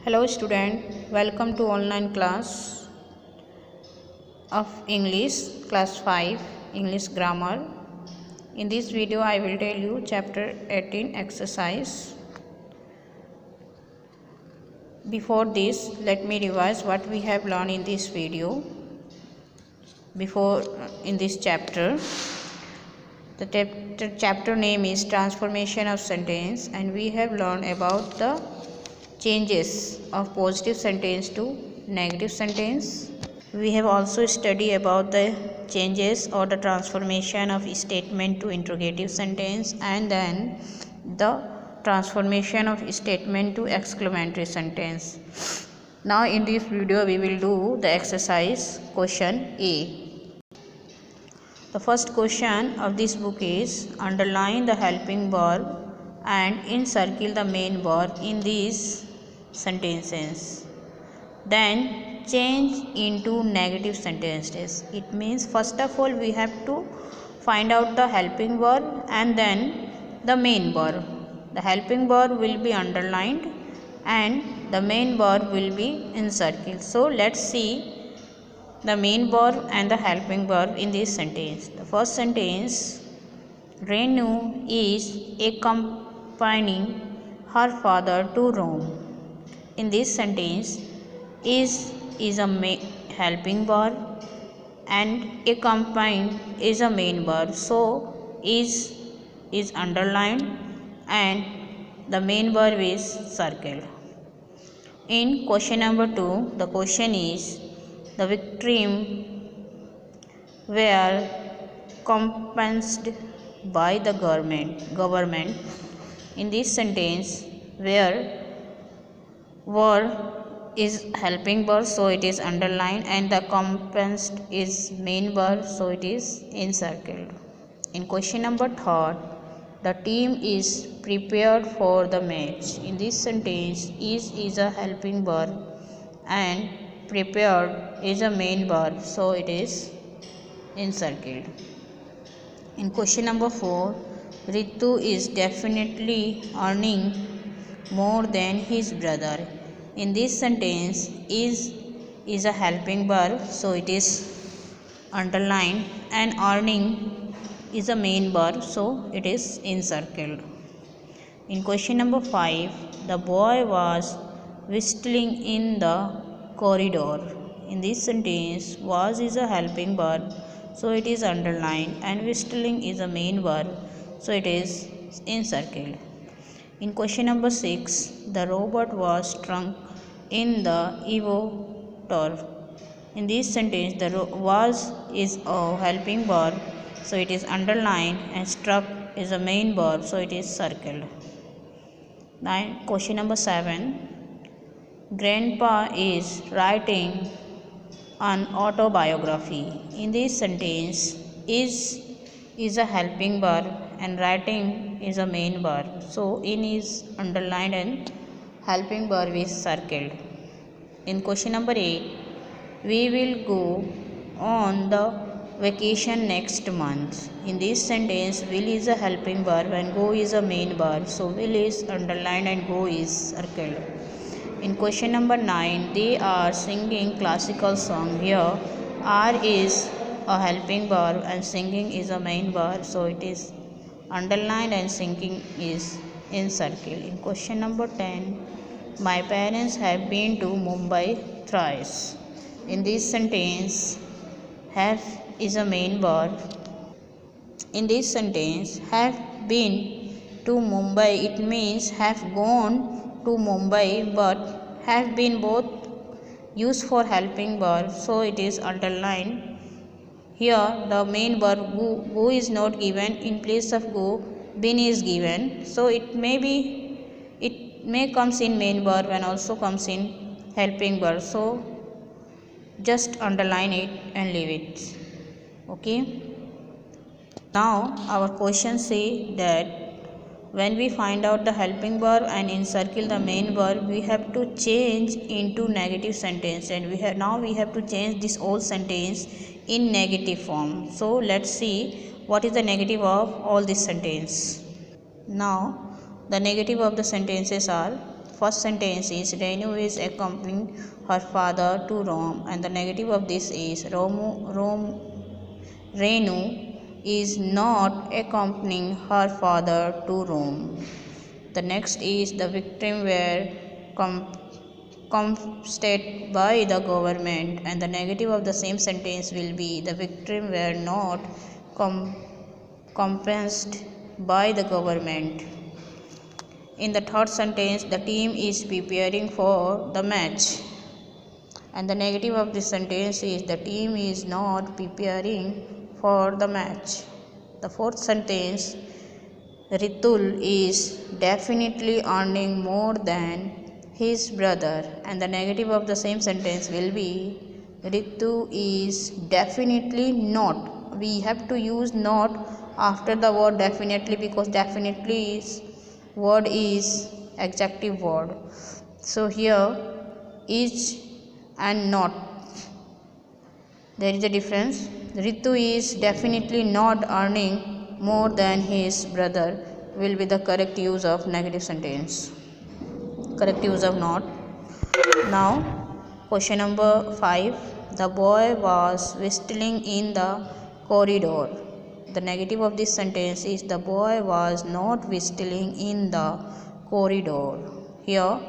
Hello student, welcome to online class of English class 5 English grammar. In this video I will tell you chapter 18 exercise. Before this, let me revise what we have learned in this video. In this chapter, the chapter name is transformation of sentence, and we have learned about the changes of positive sentence to negative sentence. We have also studied about the changes or the transformation of statement to interrogative sentence, and then the transformation of statement to exclamatory sentence. Now in this video we will do the exercise question A. The first question of this book is underline the helping verb and encircle the main verb in these sentences. Then change into negative sentences. It means first of all we have to find out the helping verb and then the main verb. The helping verb will be underlined and the main verb will be encircled. So let's see the main verb and the helping verb in this sentence. The first sentence, Renu is accompanying her father to Rome. In this sentence, is a helping verb and accompanying is a main verb. So is underlined and the main verb is circled. In question number 2, the question is the victim were compensated by the government. In this sentence, where were is helping verb, so it is underlined, and the compensated is main verb, so it is encircled. In question number 3, the team is prepared for the match. In this sentence, is a helping verb and prepared is a main verb, so it is encircled. In question number 4, Ritu is definitely earning more than his brother. In this sentence, is a helping verb, so it is underlined, and earning is a main verb, so it is encircled. In question number 5, the boy was whistling in the corridor. In this sentence, was is a helping verb, so it is underlined, and whistling is a main verb, so it is encircled. In question number 6, the robot was struck in the evator. In this sentence, the was is a helping verb, so it is underlined, and struck is a main verb, so it is circled. Now, question number 7, Grandpa is writing an autobiography. In this sentence, is a helping verb and writing is a main verb, so in is underlined and helping verb is circled. In question number 8, we will go on the vacation next month. In this sentence, will is a helping verb and go is a main verb, so will is underlined and go is circled. In question number 9, they are singing classical song. Here, are is a helping verb and singing is a main verb, so it is underlined and singing is encircled. In question number 10, my parents have been to Mumbai thrice. In this sentence, have is a main verb. In this sentence, have been to Mumbai, it means have gone to Mumbai, but have been both used for helping verb, so it is underlined. Here the main verb go is not given. In place of go, been is given, so it may comes in main verb and also comes in helping verb, so just underline it and leave it. Okay. Now our question say that when we find out the helping verb and encircle the main verb, we have to change into negative sentence, and we have to change this whole sentence in negative form. So let's see what is the negative of all this sentence. Now the negative of the sentences are first sentence is Renu is accompanying her father to Rome, and the negative of this is Renu is not accompanying her father to Rome. The next is the victim were compensated by the government, and the negative of the same sentence will be the victim were not compensated by the government. In the third sentence, the team is preparing for the match, and the negative of this sentence is the team is not preparing for the match. The fourth sentence, Ritul is definitely earning more than his brother, and the negative of the same sentence will be Ritu is definitely not. We have to use not after the word definitely, because definitely is word is adjective word. So here is and not, there is a difference. Ritu is definitely not earning more than his brother will be the correct use of negative sentence, correct use of not. Now question number 5, the boy was whistling in the corridor. The negative of this sentence is the boy was not whistling in the corridor. Here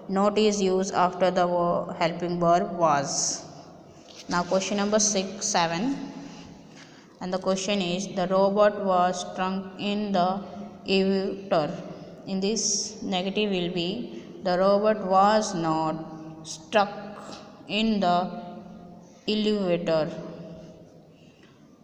not is used after the helping verb was. Now question number 7, and the question is the robot was stuck in the elevator. In this, negative will be the robot was not stuck in the elevator.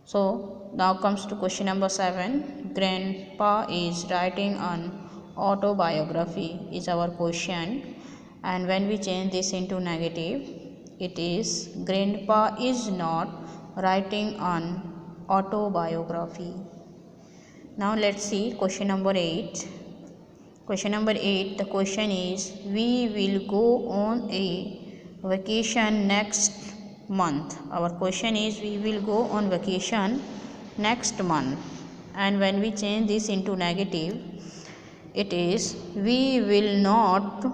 So now comes to question number 7, grandpa is writing an autobiography is our question, and when we change this into negative, it is grandpa is not writing an autobiography. Now let's see question number 8. Question number 8, the question is we will go on a vacation next month. Our question is we will go on vacation next month, and when we change this into negative, it is we will not,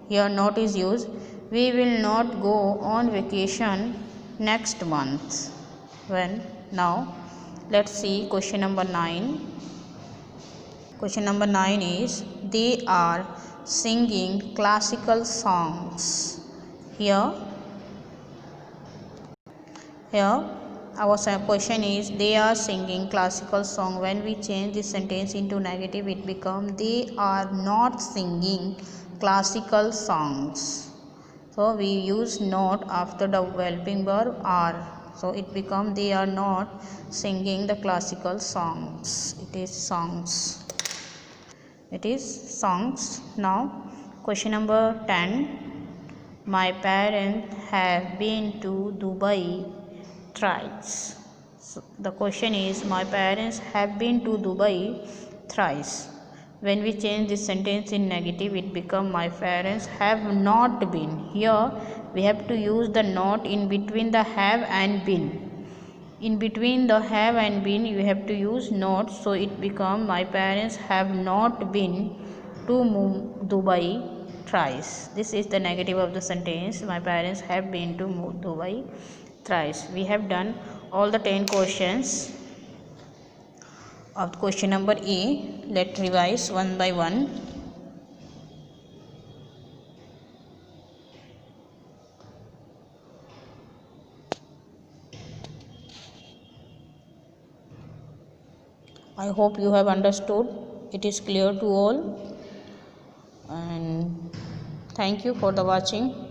here not is used, we will not go on vacation next month. When now let's see question number 9. Question number 9 is they are singing classical songs. Here our question is they are singing classical song. When we change this sentence into negative, it becomes they are not singing classical songs. So we use not after the helping verb are. So it becomes they are not singing the classical songs. It is songs. It is songs. Now question number 10. My parents have been to Dubai thrice. So the question is my parents have been to Dubai thrice. When we change this sentence in negative, it becomes my parents have not been. Here we have to use the not in between the have and been. In between the have and been you have to use not, so it becomes my parents have not been to Dubai thrice. This is the negative of the sentence, my parents have been to Dubai thrice. We have done all the 10 questions of question number A. Let's revise one by one. I hope you have understood. It is clear to all, and thank you for the watching.